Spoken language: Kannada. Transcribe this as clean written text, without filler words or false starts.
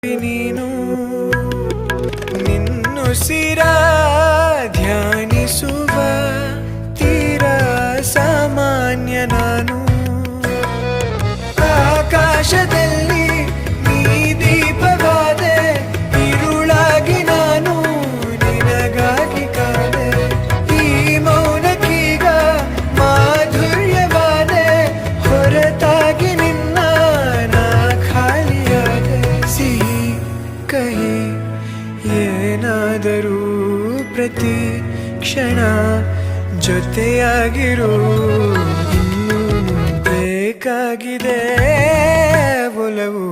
ನೀನು ನಿನ್ನುಸಿರ ಧ್ಯಾನಿಸುವ ತೀರಾ ಸಾಮಾನ್ಯ ನಾನು. ಆಕಾಶದಲ್ಲಿ ನೀ ದೀಪವಾದೆ, ഇരുಳಾಗಿ ನಾನು ನಿನಗಾಗಿ ಕಾದೆ. ಈ ಮೌನಕ್ಕೀಗ ಮಾಧುರ್ಯವಾದೆ, ಹೊರತಾಗಿ ನಿನ್ನ ನಾ ಖಾಲಿಯಾದೆ. ಸಿಹಿ ಕಹಿ ಏನಾದರೂ ಪ್ರತಿ ಕ್ಷಣ ಜೊತೆಯಾಗಿರು. ಇನ್ನು ಬೇಕಾಗಿದೆ ಒಲವು.